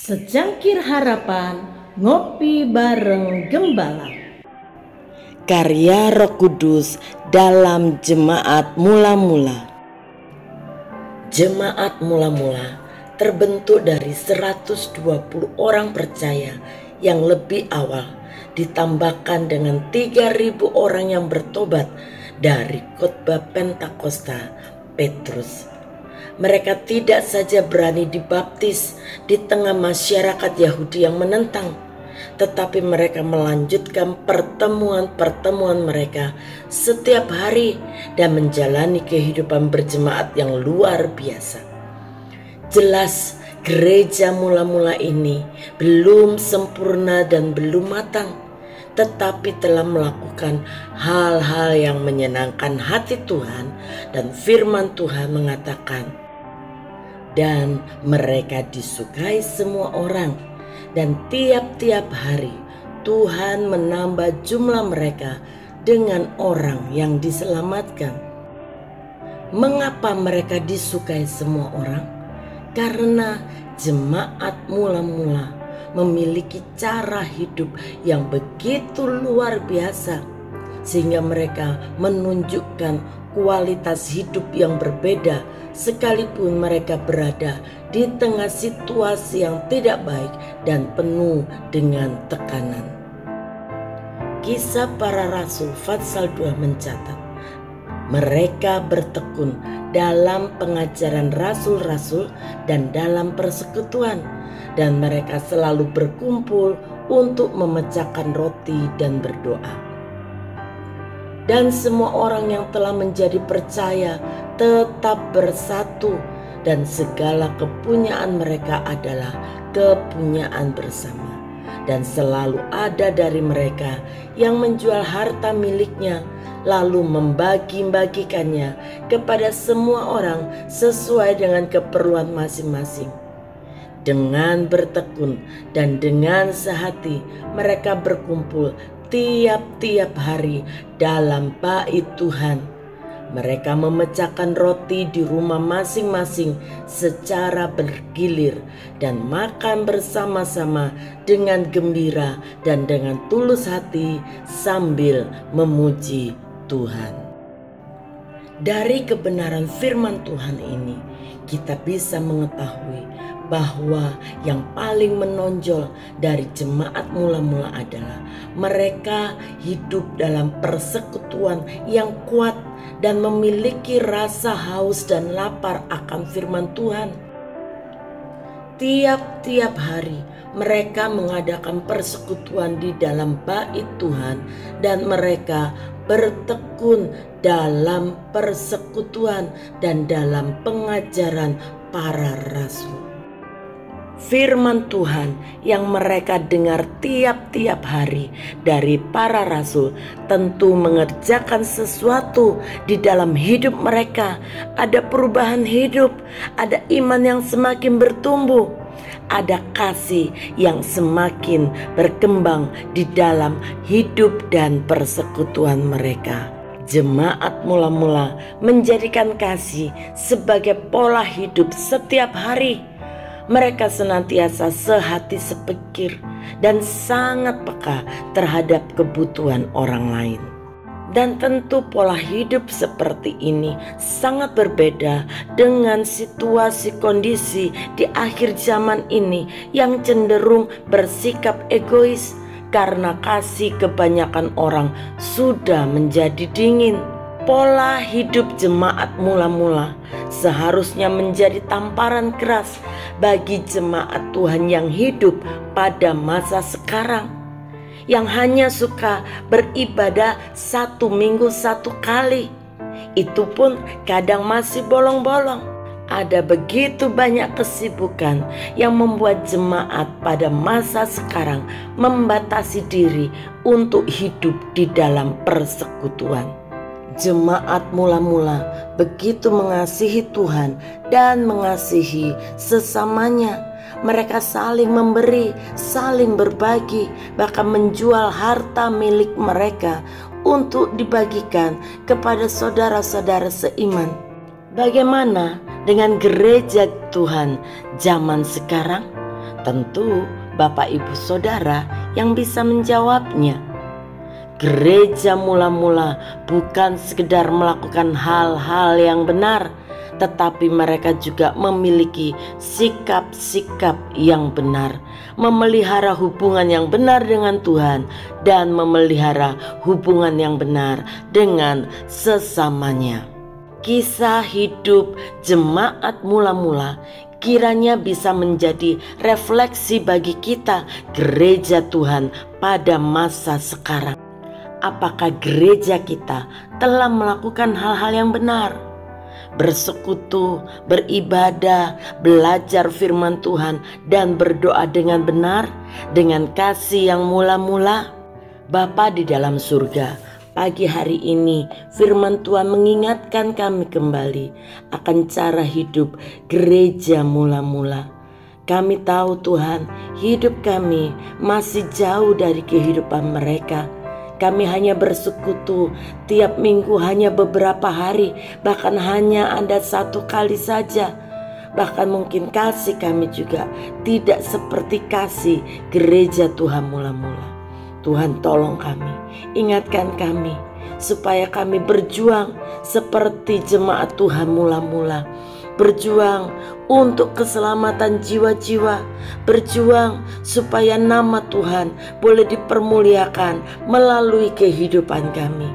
Secangkir harapan, ngopi bareng Gembala. Karya Roh Kudus dalam Jemaat Mula-Mula. Jemaat Mula-Mula terbentuk dari 120 orang percaya yang lebih awal, ditambahkan dengan 3.000 orang yang bertobat dari khotbah Pentakosta Petrus. Mereka tidak saja berani dibaptis di tengah masyarakat Yahudi yang menentang, tetapi mereka melanjutkan pertemuan-pertemuan mereka setiap hari dan menjalani kehidupan berjemaat yang luar biasa. Jelas gereja mula-mula ini belum sempurna dan belum matang, tetapi telah melakukan hal-hal yang menyenangkan hati Tuhan, dan firman Tuhan mengatakan, dan mereka disukai semua orang, dan tiap-tiap hari Tuhan menambah jumlah mereka dengan orang yang diselamatkan. Mengapa mereka disukai semua orang? Karena jemaat mula-mula memiliki cara hidup yang begitu luar biasa, sehingga mereka menunjukkan kualitas hidup yang berbeda sekalipun mereka berada di tengah situasi yang tidak baik dan penuh dengan tekanan. Kisah Para Rasul pasal 2 mencatat, mereka bertekun dalam pengajaran rasul-rasul dan dalam persekutuan, dan mereka selalu berkumpul untuk memecahkan roti dan berdoa. Dan semua orang yang telah menjadi percaya tetap bersatu, dan segala kepunyaan mereka adalah kepunyaan bersama. Dan selalu ada dari mereka yang menjual harta miliknya, lalu membagi-bagikannya kepada semua orang sesuai dengan keperluan masing-masing. Dengan bertekun dan dengan sehati mereka berkumpul tiap-tiap hari dalam bait Tuhan. Mereka memecahkan roti di rumah masing-masing secara bergilir dan makan bersama-sama dengan gembira dan dengan tulus hati sambil memuji Tuhan. Dari kebenaran firman Tuhan ini, kita bisa mengetahui bahwa yang paling menonjol dari jemaat mula-mula adalah mereka hidup dalam persekutuan yang kuat dan memiliki rasa haus dan lapar akan firman Tuhan. Tiap-tiap hari mereka mengadakan persekutuan di dalam bait Tuhan, dan mereka bertekun dalam persekutuan dan dalam pengajaran para rasul. Firman Tuhan yang mereka dengar tiap-tiap hari dari para rasul tentu mengerjakan sesuatu di dalam hidup mereka. Ada perubahan hidup, ada iman yang semakin bertumbuh, ada kasih yang semakin berkembang di dalam hidup dan persekutuan mereka. Jemaat mula-mula menjadikan kasih sebagai pola hidup setiap hari. Mereka senantiasa sehati sepikir dan sangat peka terhadap kebutuhan orang lain. Dan tentu pola hidup seperti ini sangat berbeda dengan situasi kondisi di akhir zaman ini yang cenderung bersikap egois, karena kasih kebanyakan orang sudah menjadi dingin. Pola hidup jemaat mula-mula seharusnya menjadi tamparan keras bagi jemaat Tuhan yang hidup pada masa sekarang, yang hanya suka beribadah 1 minggu 1 kali. Itu pun kadang masih bolong-bolong. Ada begitu banyak kesibukan yang membuat jemaat pada masa sekarang membatasi diri untuk hidup di dalam persekutuan. Jemaat mula-mula begitu mengasihi Tuhan dan mengasihi sesamanya. Mereka saling memberi, saling berbagi, bahkan menjual harta milik mereka untuk dibagikan kepada saudara-saudara seiman. Bagaimana dengan gereja Tuhan zaman sekarang? Tentu Bapak Ibu Saudara yang bisa menjawabnya. Gereja mula-mula bukan sekedar melakukan hal-hal yang benar, tetapi mereka juga memiliki sikap-sikap yang benar, memelihara hubungan yang benar dengan Tuhan, dan memelihara hubungan yang benar dengan sesamanya. Kisah hidup jemaat mula-mula kiranya bisa menjadi refleksi bagi kita, gereja Tuhan pada masa sekarang. Apakah gereja kita telah melakukan hal-hal yang benar? Bersekutu, beribadah, belajar firman Tuhan, dan berdoa dengan benar, dengan kasih yang mula-mula. Bapa di dalam surga, pagi hari ini firman Tuhan mengingatkan kami kembali akan cara hidup gereja mula-mula. Kami tahu Tuhan, hidup kami masih jauh dari kehidupan mereka. Kami hanya bersekutu tiap minggu hanya beberapa hari, bahkan hanya ada 1 kali saja. Bahkan mungkin kasih kami juga tidak seperti kasih gereja Tuhan mula-mula. Tuhan tolong kami, ingatkan kami supaya kami berjuang seperti jemaat Tuhan mula-mula. Berjuang untuk keselamatan jiwa-jiwa, berjuang supaya nama Tuhan boleh dipermuliakan melalui kehidupan kami.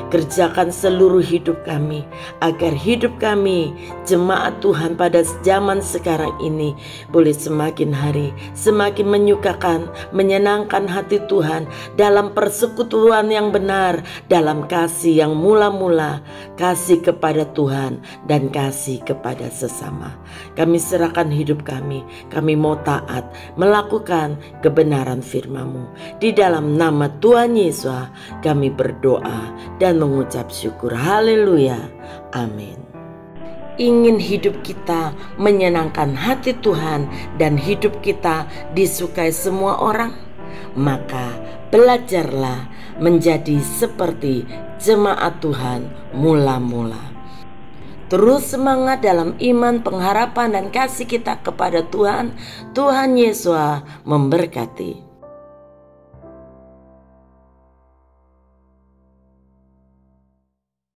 Kerjakan seluruh hidup kami agar hidup kami jemaat Tuhan pada zaman sekarang ini boleh semakin hari semakin menyukakan, menyenangkan hati Tuhan dalam persekutuan yang benar, dalam kasih yang mula-mula, kasih kepada Tuhan dan kasih kepada sesama. Kami serahkan hidup kami mau taat melakukan kebenaran firman-Mu. Di dalam nama Tuhan Yesus kami berdoa dan mengucap syukur. Haleluya. Amin. Ingin hidup kita menyenangkan hati Tuhan dan hidup kita disukai semua orang? Maka belajarlah menjadi seperti jemaat Tuhan mula-mula. Terus semangat dalam iman, pengharapan, dan kasih kita kepada Tuhan. Tuhan Yesus memberkati.